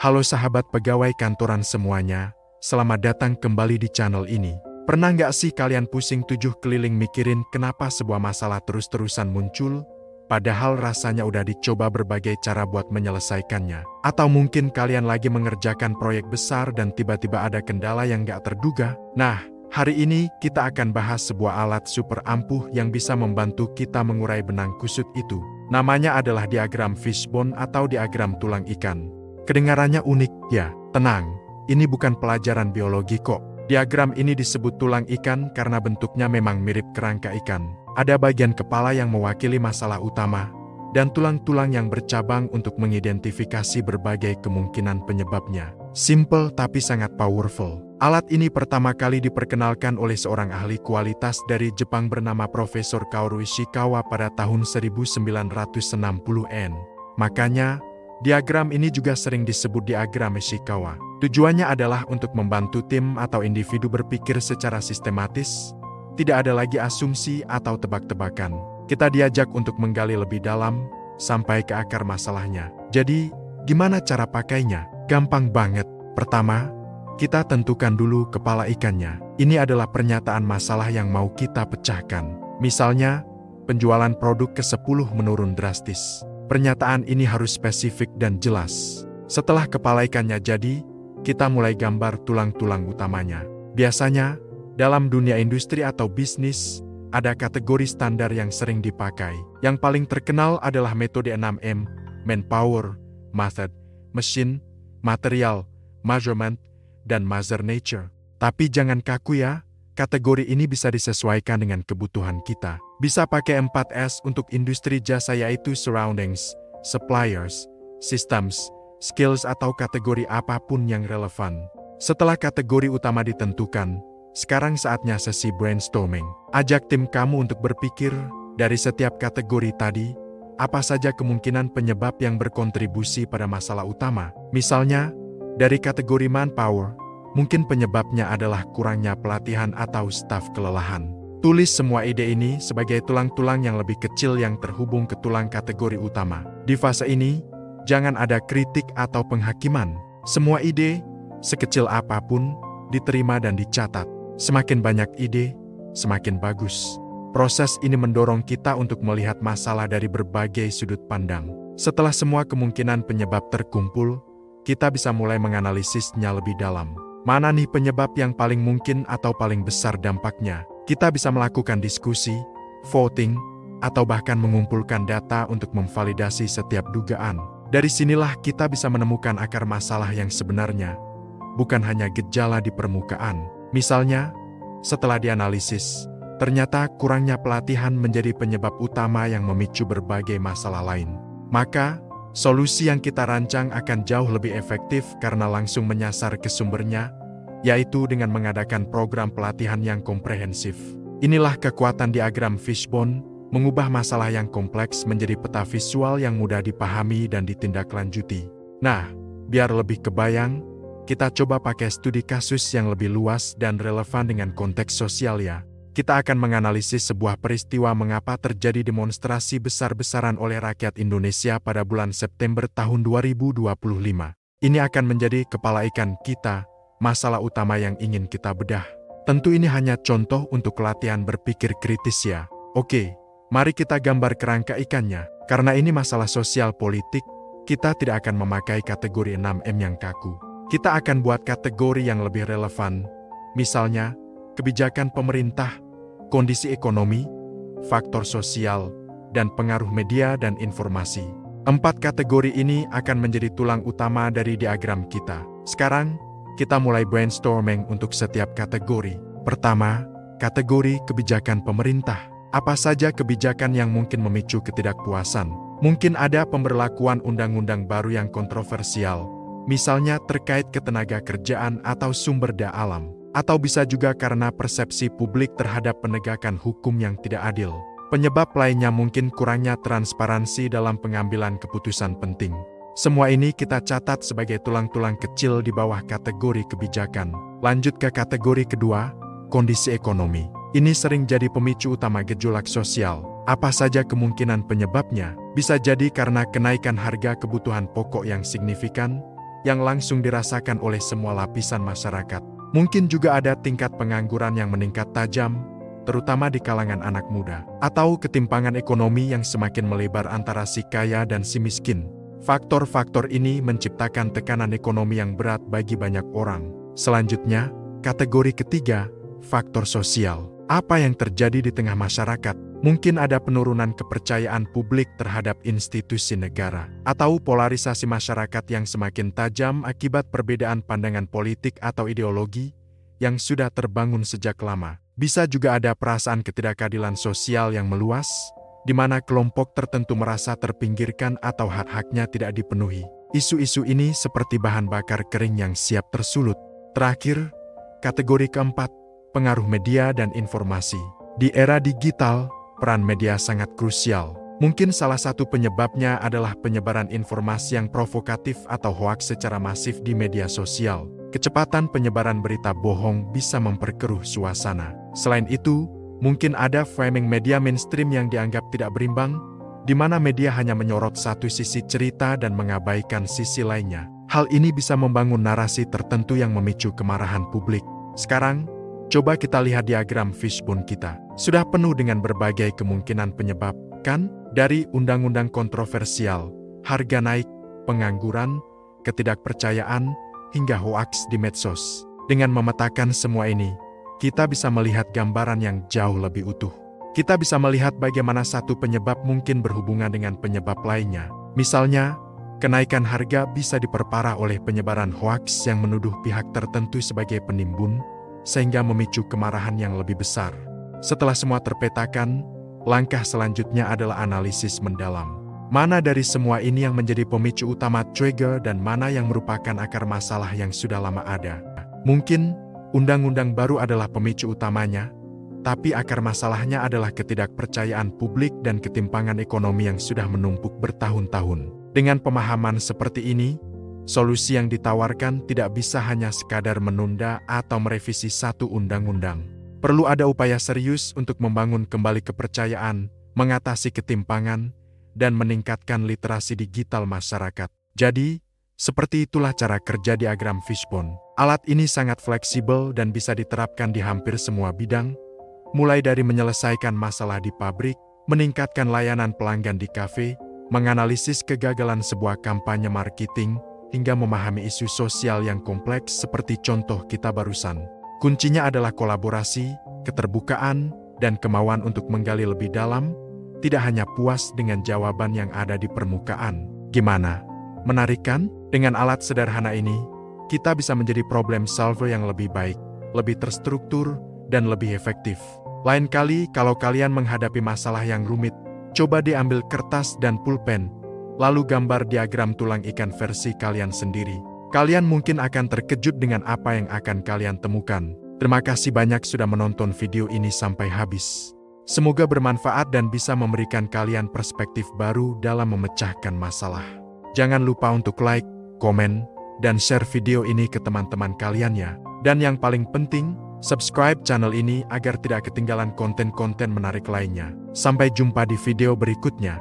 Halo sahabat pegawai kantoran semuanya, selamat datang kembali di channel ini. Pernah nggak sih kalian pusing tujuh keliling mikirin kenapa sebuah masalah terus-terusan muncul? Padahal rasanya udah dicoba berbagai cara buat menyelesaikannya. Atau mungkin kalian lagi mengerjakan proyek besar dan tiba-tiba ada kendala yang nggak terduga? Nah, hari ini kita akan bahas sebuah alat super ampuh yang bisa membantu kita mengurai benang kusut itu. Namanya adalah diagram fishbone atau diagram tulang ikan. Kedengarannya unik, ya? Tenang, ini bukan pelajaran biologi kok. Diagram ini disebut tulang ikan karena bentuknya memang mirip kerangka ikan. Ada bagian kepala yang mewakili masalah utama, dan tulang-tulang yang bercabang untuk mengidentifikasi berbagai kemungkinan penyebabnya. Simple tapi sangat powerful. Alat ini pertama kali diperkenalkan oleh seorang ahli kualitas dari Jepang bernama Profesor Kaoru Ishikawa pada tahun 1960-an. Makanya, diagram ini juga sering disebut diagram Ishikawa. Tujuannya adalah untuk membantu tim atau individu berpikir secara sistematis. Tidak ada lagi asumsi atau tebak-tebakan. Kita diajak untuk menggali lebih dalam, sampai ke akar masalahnya. Jadi, gimana cara pakainya? Gampang banget. Pertama, kita tentukan dulu kepala ikannya. Ini adalah pernyataan masalah yang mau kita pecahkan. Misalnya, penjualan produk ke-10 menurun drastis. Pernyataan ini harus spesifik dan jelas. Setelah kepala ikannya jadi, kita mulai gambar tulang-tulang utamanya. Biasanya, dalam dunia industri atau bisnis, ada kategori standar yang sering dipakai. Yang paling terkenal adalah metode 6M, manpower, method, machine, material, measurement, dan mother nature. Tapi jangan kaku ya, kategori ini bisa disesuaikan dengan kebutuhan kita. Bisa pakai 4S untuk industri jasa yaitu surroundings, suppliers, systems, skills atau kategori apapun yang relevan. Setelah kategori utama ditentukan, sekarang saatnya sesi brainstorming. Ajak tim kamu untuk berpikir, dari setiap kategori tadi, apa saja kemungkinan penyebab yang berkontribusi pada masalah utama. Misalnya, dari kategori manpower, mungkin penyebabnya adalah kurangnya pelatihan atau staf kelelahan. Tulis semua ide ini sebagai tulang-tulang yang lebih kecil yang terhubung ke tulang kategori utama. Di fase ini, jangan ada kritik atau penghakiman. Semua ide, sekecil apapun, diterima dan dicatat. Semakin banyak ide, semakin bagus. Proses ini mendorong kita untuk melihat masalah dari berbagai sudut pandang. Setelah semua kemungkinan penyebab terkumpul, kita bisa mulai menganalisisnya lebih dalam. Mana nih penyebab yang paling mungkin atau paling besar dampaknya? Kita bisa melakukan diskusi, voting, atau bahkan mengumpulkan data untuk memvalidasi setiap dugaan. Dari sinilah kita bisa menemukan akar masalah yang sebenarnya, bukan hanya gejala di permukaan. Misalnya, setelah dianalisis, ternyata kurangnya pelatihan menjadi penyebab utama yang memicu berbagai masalah lain. Maka, solusi yang kita rancang akan jauh lebih efektif karena langsung menyasar ke sumbernya, yaitu dengan mengadakan program pelatihan yang komprehensif. Inilah kekuatan diagram fishbone, mengubah masalah yang kompleks menjadi peta visual yang mudah dipahami dan ditindaklanjuti. Nah, biar lebih kebayang, kita coba pakai studi kasus yang lebih luas dan relevan dengan konteks sosial ya. Kita akan menganalisis sebuah peristiwa mengapa terjadi demonstrasi besar-besaran oleh rakyat Indonesia pada bulan September tahun 2025. Ini akan menjadi kepala ikan kita, masalah utama yang ingin kita bedah. Tentu ini hanya contoh untuk latihan berpikir kritis ya. Oke, mari kita gambar kerangka ikannya. Karena ini masalah sosial politik, kita tidak akan memakai kategori 6M yang kaku. Kita akan buat kategori yang lebih relevan. Misalnya, kebijakan pemerintah, kondisi ekonomi, faktor sosial, dan pengaruh media dan informasi. 4 kategori ini akan menjadi tulang utama dari diagram kita. Sekarang, kita mulai brainstorming untuk setiap kategori. Pertama, kategori kebijakan pemerintah. Apa saja kebijakan yang mungkin memicu ketidakpuasan? Mungkin ada pemberlakuan undang-undang baru yang kontroversial, misalnya terkait ketenaga kerjaan atau sumber daya alam. Atau bisa juga karena persepsi publik terhadap penegakan hukum yang tidak adil. Penyebab lainnya mungkin kurangnya transparansi dalam pengambilan keputusan penting. Semua ini kita catat sebagai tulang-tulang kecil di bawah kategori kebijakan. Lanjut ke kategori kedua, kondisi ekonomi. Ini sering jadi pemicu utama gejolak sosial. Apa saja kemungkinan penyebabnya? Bisa jadi karena kenaikan harga kebutuhan pokok yang signifikan, yang langsung dirasakan oleh semua lapisan masyarakat. Mungkin juga ada tingkat pengangguran yang meningkat tajam, terutama di kalangan anak muda, atau ketimpangan ekonomi yang semakin melebar antara si kaya dan si miskin. Faktor-faktor ini menciptakan tekanan ekonomi yang berat bagi banyak orang. Selanjutnya, kategori ketiga, faktor sosial. Apa yang terjadi di tengah masyarakat? Mungkin ada penurunan kepercayaan publik terhadap institusi negara, atau polarisasi masyarakat yang semakin tajam akibat perbedaan pandangan politik atau ideologi yang sudah terbangun sejak lama. Bisa juga ada perasaan ketidakadilan sosial yang meluas, di mana kelompok tertentu merasa terpinggirkan atau hak-haknya tidak dipenuhi. Isu-isu ini seperti bahan bakar kering yang siap tersulut. Terakhir, kategori keempat, pengaruh media dan informasi. Di era digital, peran media sangat krusial. Mungkin salah satu penyebabnya adalah penyebaran informasi yang provokatif atau hoaks secara masif di media sosial. Kecepatan penyebaran berita bohong bisa memperkeruh suasana. Selain itu, mungkin ada framing media mainstream yang dianggap tidak berimbang, di mana media hanya menyorot satu sisi cerita dan mengabaikan sisi lainnya. Hal ini bisa membangun narasi tertentu yang memicu kemarahan publik. Sekarang, coba kita lihat diagram fishbone kita. Sudah penuh dengan berbagai kemungkinan penyebab, kan? Dari undang-undang kontroversial, harga naik, pengangguran, ketidakpercayaan, hingga hoaks di medsos. Dengan memetakan semua ini, kita bisa melihat gambaran yang jauh lebih utuh. Kita bisa melihat bagaimana satu penyebab mungkin berhubungan dengan penyebab lainnya. Misalnya, kenaikan harga bisa diperparah oleh penyebaran hoaks yang menuduh pihak tertentu sebagai penimbun, sehingga memicu kemarahan yang lebih besar. Setelah semua terpetakan, langkah selanjutnya adalah analisis mendalam. Mana dari semua ini yang menjadi pemicu utama trigger dan mana yang merupakan akar masalah yang sudah lama ada. Mungkin, undang-undang baru adalah pemicu utamanya, tapi akar masalahnya adalah ketidakpercayaan publik dan ketimpangan ekonomi yang sudah menumpuk bertahun-tahun. Dengan pemahaman seperti ini, solusi yang ditawarkan tidak bisa hanya sekadar menunda atau merevisi satu undang-undang. Perlu ada upaya serius untuk membangun kembali kepercayaan, mengatasi ketimpangan, dan meningkatkan literasi digital masyarakat. Jadi, seperti itulah cara kerja diagram fishbone. Alat ini sangat fleksibel dan bisa diterapkan di hampir semua bidang, mulai dari menyelesaikan masalah di pabrik, meningkatkan layanan pelanggan di kafe, menganalisis kegagalan sebuah kampanye marketing, hingga memahami isu sosial yang kompleks seperti contoh kita barusan. Kuncinya adalah kolaborasi, keterbukaan, dan kemauan untuk menggali lebih dalam, tidak hanya puas dengan jawaban yang ada di permukaan. Gimana? Menarik kan? Dengan alat sederhana ini, kita bisa menjadi problem solver yang lebih baik, lebih terstruktur, dan lebih efektif. Lain kali kalau kalian menghadapi masalah yang rumit, coba diambil kertas dan pulpen, lalu gambar diagram tulang ikan versi kalian sendiri. Kalian mungkin akan terkejut dengan apa yang akan kalian temukan. Terima kasih banyak sudah menonton video ini sampai habis. Semoga bermanfaat dan bisa memberikan kalian perspektif baru dalam memecahkan masalah. Jangan lupa untuk like, komen, dan share video ini ke teman-teman kalian ya. Dan yang paling penting, subscribe channel ini agar tidak ketinggalan konten-konten menarik lainnya. Sampai jumpa di video berikutnya.